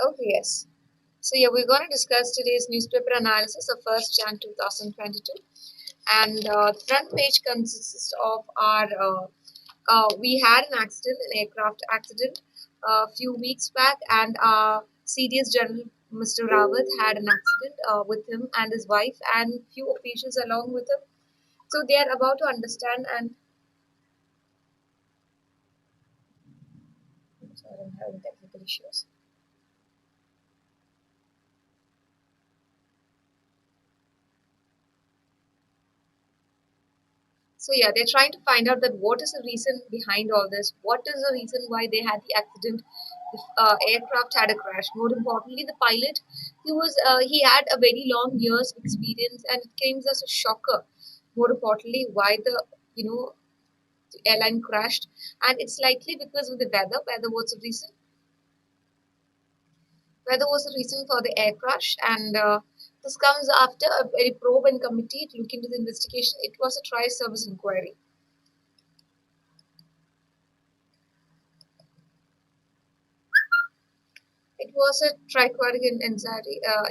Okay, yes. So yeah, we're going to discuss today's newspaper analysis of 1st Jan 2022. And the front page consists of we had an accident, an aircraft accident a few weeks back, and CDS General Mr. Rawat had an accident with him and his wife and few officials along with him. So they are about to understand and sorry, I'm having technical issues. So yeah, they're trying to find out that what is the reason behind all this. What is the reason why they had the accident? The aircraft had a crash. More importantly, the pilot, he had a very long years of experience, and it came as a shocker. More importantly, why you know the airline crashed, and it's likely because of the weather. Weather was the reason. Weather was the reason for the air crash, and this comes after a very probe and committee to look into the investigation. It was a tri-service inquiry. It was a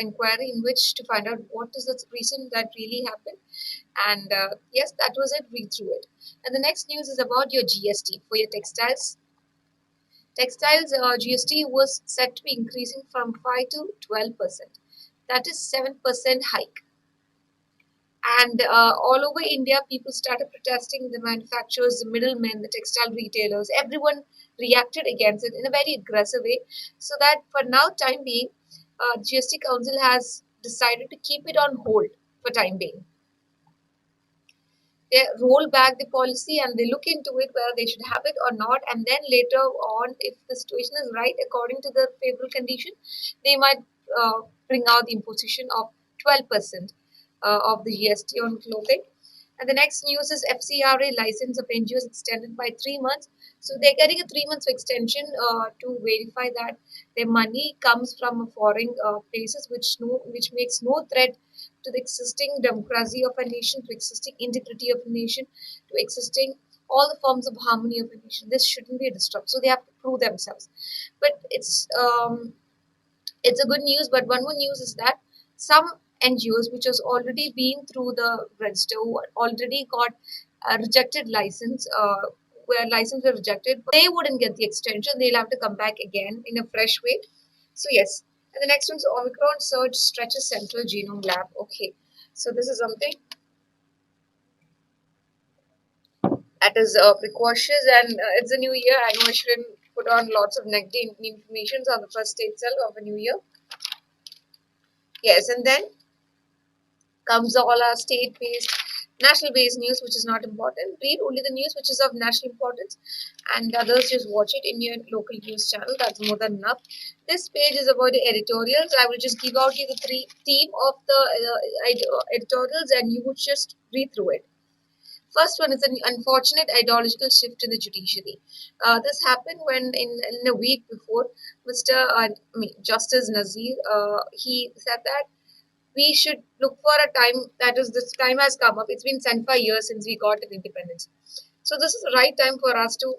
inquiry in which to find out what is the reason that really happened. And yes, that was it. Read through it. And the next news is about your GST for your textiles. Textiles GST was set to be increasing from 5 to 12%. That is 7% hike. And all over India, people started protesting. The manufacturers, the middlemen, the textile retailers, everyone reacted against it in a very aggressive way. So that for now, time being, GST Council has decided to keep it on hold for time being. They roll back the policy and they look into it whether they should have it or not. And then later on, if the situation is right according to the favorable condition, they might bring out the imposition of 12% of the GST on clothing. And the next news is FCRA license of NGOs extended by 3 months. So they're getting a 3 months extension to verify that their money comes from foreign places, which makes no threat to the existing democracy of a nation, to existing integrity of a nation, to existing all the forms of harmony of a nation. This shouldn't be a disrupt. So they have to prove themselves. But it's a good news. But one more news is that some NGOs which has already been through the register, who already got a rejected license, where license were rejected, they wouldn't get the extension. They'll have to come back again in a fresh way. So yes. And the next one's Omicron surge stretches central genome lab. Okay. So this is something that is precautious, and it's a new year. I know I shouldn't put on lots of negative information on the first day itself of a new year. Yes, and then comes all our state-based, national-based news, which is not important. Read only the news which is of national importance, and others just watch it in your local news channel. That's more than enough. This page is about the editorials. I will just give out you the three theme of the editorials, and you would just read through it. First one is an unfortunate ideological shift in the judiciary. This happened when, in a week before, Justice Nazir, he said that we should look for a time, that is, this time has come up. It's been 75 years since we got an independence. So this is the right time for us to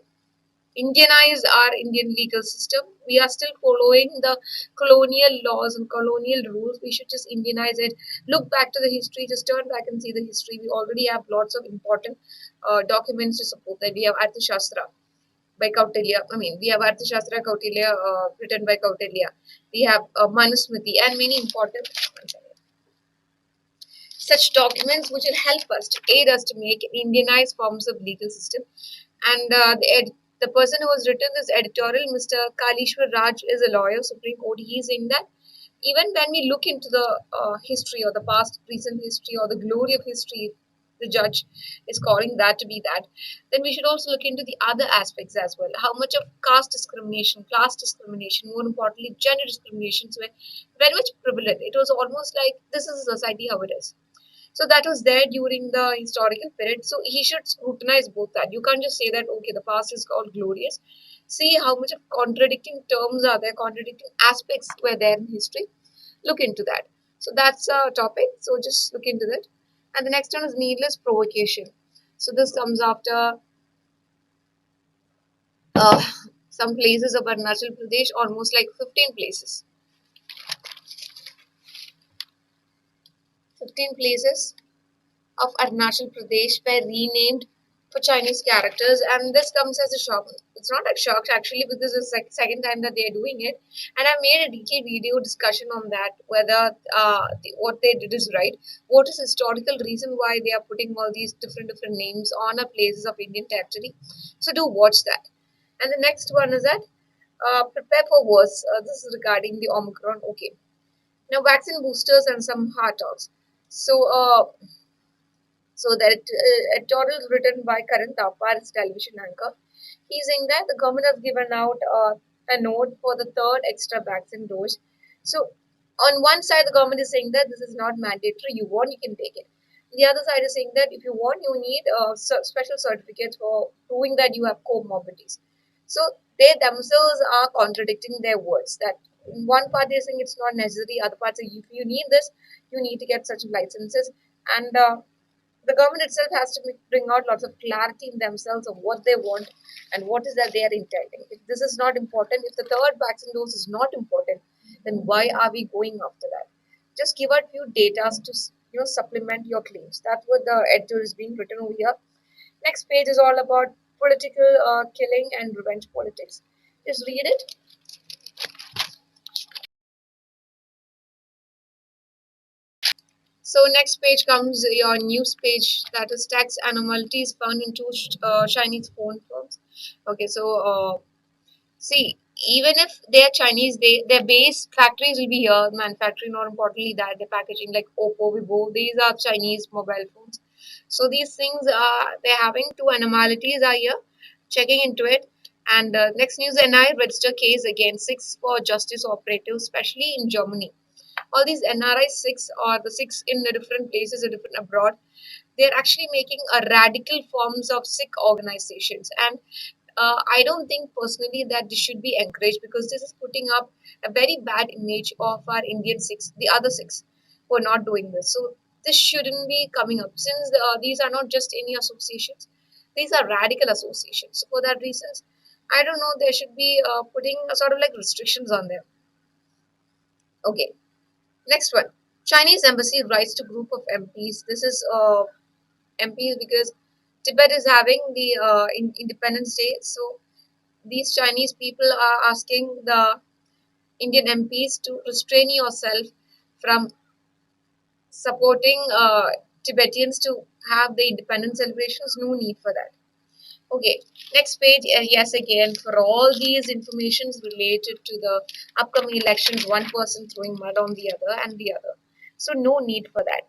Indianize our Indian legal system. We are still following the colonial laws and colonial rules. We should just Indianize it. Look back to the history. Just turn back and see the history. We already have lots of important documents to support that. We have Arthashastra by Kautilya. We have Arthashastra Kautilya written by Kautilya. We have Manusmriti and many important such documents which will help us to aid us to make Indianized forms of legal system. And the person who has written this editorial, Mr. Kalishwar Raj, is a lawyer, Supreme Court. He is saying that even when we look into the history or the past, recent history or the glory of history, the judge is calling that to be that, then we should also look into the other aspects as well. How much of caste discrimination, class discrimination, more importantly, gender discriminations were very much prevalent. It was almost like this is a society how it is. So that was there during the historical period. So he should scrutinize both that. You can't just say that, okay, the past is all glorious. See how much of contradicting terms are there, contradicting aspects were there in history. Look into that. So that's a topic. So just look into that. And the next one is needless provocation. So this comes after uh, some places of Arunachal Pradesh, almost like 15 places. 15 places of Arunachal Pradesh were renamed for Chinese characters, and this comes as a shock. It's not a shock actually because it's like second time that they are doing it, and I made a detailed video discussion on that whether what they did is right. What is historical reason why they are putting all these different names on a places of Indian territory? So do watch that. And the next one is that prepare for worse. This is regarding the Omicron. Okay, now vaccine boosters and some heart talks. So that editorial is written by Karan Thapar, its television anchor. He's saying that the government has given out a note for the third extra vaccine dose. So on one side, the government is saying that this is not mandatory. You want, you can take it. The other side is saying that if you want, you need special certificates for proving that you have comorbidities. So they themselves are contradicting their words. That in one part they're saying it's not necessary. Other parts say if you need this, you need to get such licenses. And the government itself has to bring out lots of clarity in themselves of what they want and what is that they are intending. If this is not important, if the third vaccine dose is not important, then why are we going after that? Just give out few data to supplement your claims. That's what the editor is being written over here. Next page is all about political killing and revenge politics. Just read it. So next page comes your news page, that is tax anomalies found in two Chinese phone firms. Okay, so see, even if they are Chinese, their base factories will be here, manufacturing, not importantly that they're packaging like Oppo, Vivo. These are Chinese mobile phones. So these things are they're having two anomalies are here. Checking into it. And next news, NI register case against six for justice operatives, especially in Germany. All these NRI six or the six in the different places or different abroad, they're actually making a radical forms of Sikh organizations. And I don't think personally that this should be encouraged because this is putting up a very bad image of our Indian Sikhs, the other Sikhs who are not doing this. So this shouldn't be coming up since these are not just any associations; these are radical associations. So for that reasons, I don't know. There should be putting a sort of like restrictions on them. Okay, next one. Chinese embassy writes to group of MPs. This is MPs because Tibet is having the Independence Day. So these Chinese people are asking the Indian MPs to restrain yourself from supporting Tibetans to have the independence celebrations. No need for that. Okay, next page. Yes, again, for all these informations related to the upcoming elections, one person throwing mud on the other and the other. So, no need for that.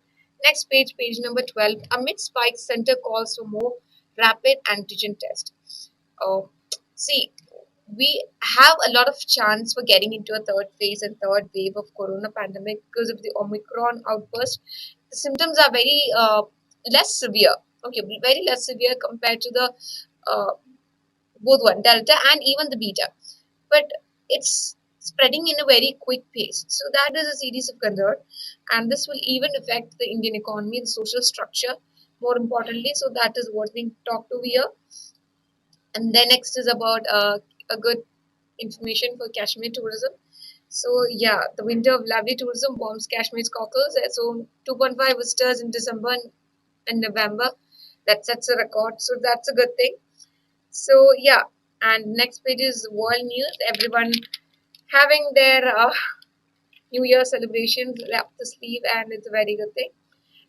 Next page, page number 12. Amid spikes, center calls for more rapid antigen test. Oh, see, we have a lot of chance for getting into a third phase and third wave of corona pandemic because of the Omicron outburst. The symptoms are very less severe. Okay, very less severe compared to the uh, both one delta and even the beta, but it's spreading in a very quick pace. So that is a series of concern, and this will even affect the Indian economy, the social structure, more importantly. So that is what's being talked over here. And then next is about a good information for Kashmir tourism. So yeah, the winter of lovely tourism bombs Kashmir's cockles. So 2.5 visitors in December and November. That sets a record. So that's a good thing. So yeah, and next page is world news. Everyone having their New Year celebrations up the sleeve, and it's a very good thing.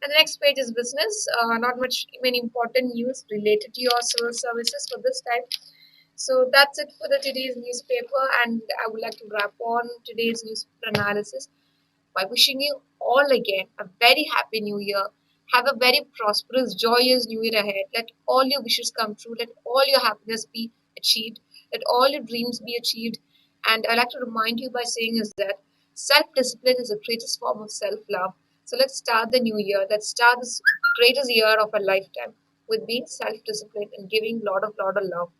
And the next page is business. Not much many important news related to your civil services for this time. So that's it for the today's newspaper, and I would like to wrap on today's newspaper analysis by wishing you all again a very happy new year. Have a very prosperous, joyous new year ahead. Let all your wishes come true. Let all your happiness be achieved. Let all your dreams be achieved. And I'd like to remind you by saying is that self-discipline is the greatest form of self-love. So let's start the new year. Let's start this greatest year of our lifetime with being self-disciplined and giving lot of love.